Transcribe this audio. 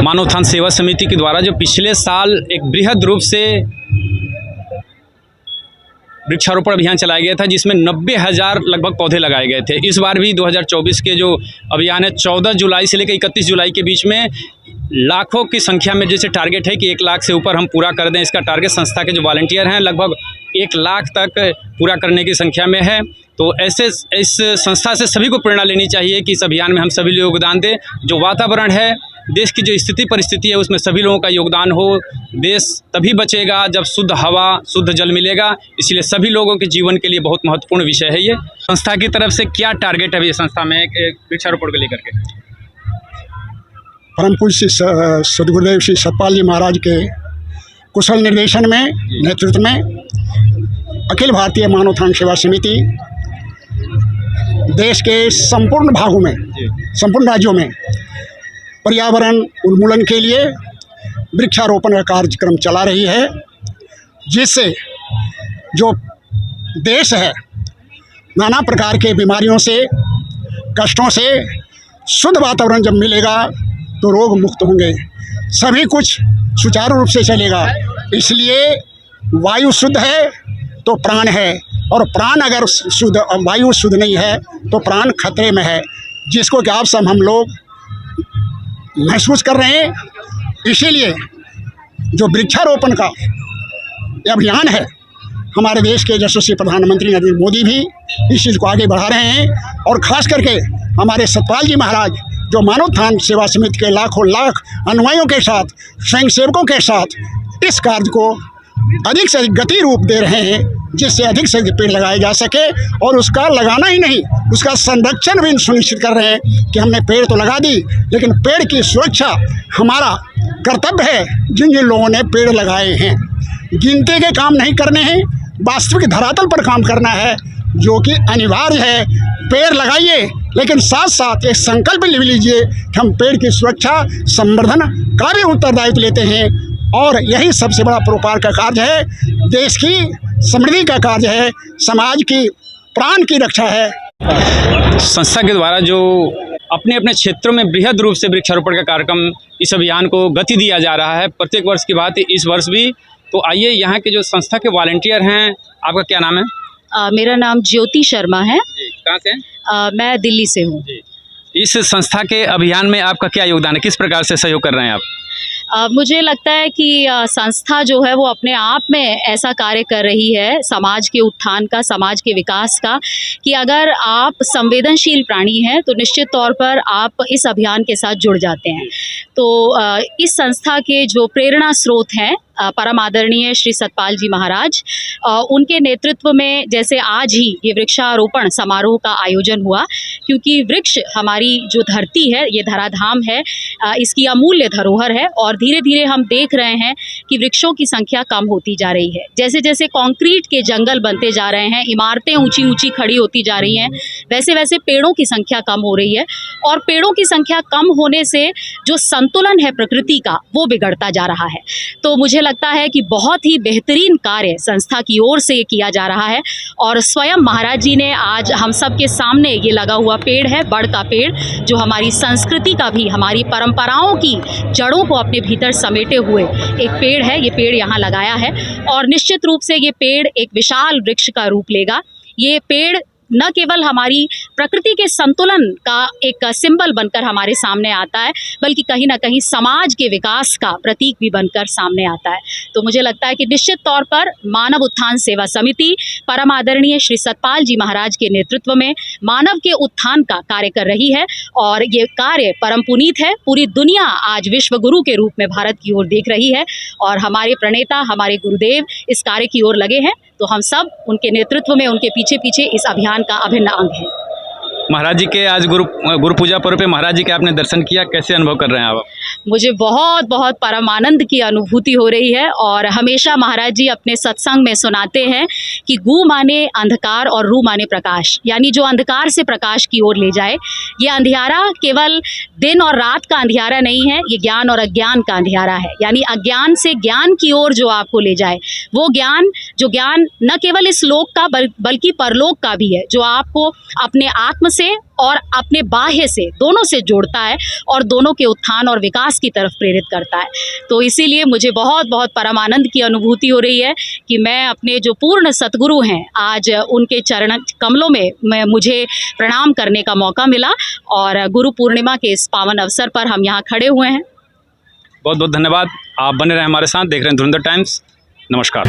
मानव उत्थान सेवा समिति के द्वारा जो पिछले साल एक बृहद रूप से वृक्षारोपण अभियान चलाया गया था, जिसमें 90,000 लगभग पौधे लगाए गए थे। इस बार भी 2024 के जो अभियान है 14 जुलाई से लेकर 31 जुलाई के बीच में लाखों की संख्या में जैसे टारगेट है कि 1 लाख से ऊपर हम पूरा कर दें। इसका टारगेट संस्था के जो वॉलंटियर हैं लगभग 1 लाख तक पूरा करने की संख्या में है। तो ऐसे इस संस्था से सभी को प्रेरणा लेनी चाहिए कि इस अभियान में हम सभी लोग योगदान दें। जो वातावरण है, देश की जो स्थिति परिस्थिति है, उसमें सभी लोगों का योगदान हो। देश तभी बचेगा जब शुद्ध हवा, शुद्ध जल मिलेगा। इसलिए सभी लोगों के जीवन के लिए बहुत महत्वपूर्ण विषय है ये। संस्था की तरफ से क्या टारगेट है अभी संस्था में वृक्षारोपण को लेकर के? परम पूज्य सदगुरुदेव श्री सतपाल जी महाराज के कुशल निर्देशन में, नेतृत्व में अखिल भारतीय मानव उत्थान सेवा समिति देश के संपूर्ण भागों में, संपूर्ण राज्यों में पर्यावरण उन्मूलन के लिए वृक्षारोपण का कार्यक्रम चला रही है, जिससे जो देश है नाना प्रकार के बीमारियों से, कष्टों से शुद्ध वातावरण जब मिलेगा तो रोग मुक्त होंगे, सभी कुछ सुचारू रूप से चलेगा। इसलिए वायु शुद्ध है तो प्राण है, और प्राण अगर शुद्ध, वायु शुद्ध नहीं है तो प्राण खतरे में है, जिसको कि आप सब हम लोग महसूस कर रहे हैं। इसीलिए जो वृक्षारोपण का अभियान है, हमारे देश के यशस्वी प्रधानमंत्री नरेंद्र मोदी भी इस चीज़ को आगे बढ़ा रहे हैं, और ख़ास करके हमारे सतपाल जी महाराज जो मानव उत्थान सेवा समिति के लाखों लाख अनुयायियों के साथ, स्वयंसेवकों के साथ इस कार्य को अधिक से अधिक गति रूप दे रहे हैं, जिससे अधिक से अधिक पेड़ लगाए जा सके। और उसका लगाना ही नहीं, उसका संरक्षण भी सुनिश्चित कर रहे हैं कि हमने पेड़ तो लगा दी, लेकिन पेड़ की सुरक्षा हमारा कर्तव्य है। जिन जिन लोगों ने पेड़ लगाए हैं, गिनती के काम नहीं करने हैं, वास्तविक धरातल पर काम करना है, जो कि अनिवार्य है। पेड़ लगाइए, लेकिन साथ साथ एक संकल्प ले लीजिए कि हम पेड़ की सुरक्षा, संवर्धन का भी उत्तरदायित्व लेते हैं, और यही सबसे बड़ा परोपकार का कार्य है, देश की समृद्धि का कार्य है, समाज की प्राण की रक्षा है। संस्था के द्वारा जो अपने अपने क्षेत्रों में बृहद रूप से वृक्षारोपण का कार्यक्रम, इस अभियान को गति दिया जा रहा है। प्रत्येक वर्ष की बात इस वर्ष भी। तो आइए, यहाँ के जो संस्था के वॉलंटियर हैं, आपका क्या नाम है? मेरा नाम ज्योति शर्मा है। कहाँ से हैं? मैं दिल्ली से हूँ। इस संस्था के अभियान में आपका क्या योगदान है? किस प्रकार से सहयोग कर रहे हैं आप? मुझे लगता है कि संस्था जो है वो अपने आप में ऐसा कार्य कर रही है समाज के उत्थान का, समाज के विकास का, कि अगर आप संवेदनशील प्राणी हैं तो निश्चित तौर पर आप इस अभियान के साथ जुड़ जाते हैं। तो इस संस्था के जो प्रेरणा स्रोत हैं परम आदरणीय श्री सतपाल जी महाराज, उनके नेतृत्व में जैसे आज ही ये वृक्षारोपण समारोह का आयोजन हुआ, क्योंकि वृक्ष हमारी जो धरती है, ये धराधाम है, इसकी अमूल्य धरोहर है, और धीरे धीरे हम देख रहे हैं कि वृक्षों की संख्या कम होती जा रही है। जैसे जैसे कंक्रीट के जंगल बनते जा रहे हैं, इमारतें ऊंची ऊंची खड़ी होती जा रही हैं, वैसे वैसे पेड़ों की संख्या कम हो रही है, और पेड़ों की संख्या कम होने से जो संतुलन है प्रकृति का, वो बिगड़ता जा रहा है। तो मुझे लगता है कि बहुत ही बेहतरीन कार्य संस्था की ओर से किया जा रहा है, और स्वयं महाराज जी ने आज हम सब के सामने ये लगा हुआ पेड़ है, बड़ का पेड़, जो हमारी संस्कृति का भी, हमारी परंपराओं की जड़ों को अपने भीतर समेटे हुए एक पेड़ है। ये पेड़ यहाँ लगाया है, और निश्चित रूप से ये पेड़ एक विशाल वृक्ष का रूप लेगा। ये पेड़ न केवल हमारी प्रकृति के संतुलन का एक सिंबल बनकर हमारे सामने आता है, बल्कि कहीं ना कहीं समाज के विकास का प्रतीक भी बनकर सामने आता है। तो मुझे लगता है कि निश्चित तौर पर मानव उत्थान सेवा समिति परम आदरणीय श्री सतपाल जी महाराज के नेतृत्व में मानव के उत्थान का कार्य कर रही है, और ये कार्य परम पुनीत है। पूरी दुनिया आज विश्व गुरु के रूप में भारत की ओर देख रही है, और हमारे प्रणेता, हमारे गुरुदेव इस कार्य की ओर लगे हैं। तो हम सब उनके नेतृत्व में, उनके पीछे पीछे इस अभियान का अभिन्न अंग है। महाराज जी के आज गुरु पूजा पर्व पे महाराज जी के आपने दर्शन किया, कैसे अनुभव कर रहे हैं आप? मुझे बहुत बहुत परम आनंद की अनुभूति हो रही है। और हमेशा महाराज जी अपने सत्संग में सुनाते हैं कि गु माने अंधकार और रू माने प्रकाश, यानी जो अंधकार से प्रकाश की ओर ले जाए। ये अंधियारा केवल दिन और रात का अंधियारा नहीं है, ये ज्ञान और अज्ञान का अंधियारा है। यानी अज्ञान से ज्ञान की ओर जो आपको ले जाए, वो ज्ञान, जो ज्ञान न केवल इस लोक का बल्कि परलोक का भी है, जो आपको अपने आत्म से और अपने बाह्य से, दोनों से जोड़ता है और दोनों के उत्थान और विकास की तरफ प्रेरित करता है। तो इसीलिए मुझे बहुत बहुत परम आनंद की अनुभूति हो रही है कि मैं अपने जो पूर्ण सतगुरु हैं, आज उनके चरण कमलों में मुझे प्रणाम करने का मौका मिला और गुरु पूर्णिमा के इस पावन अवसर पर हम यहाँ खड़े हुए हैं। बहुत बहुत धन्यवाद। आप बने रहें हमारे साथ, देख रहे हैं धुरंधर टाइम्स। नमस्कार।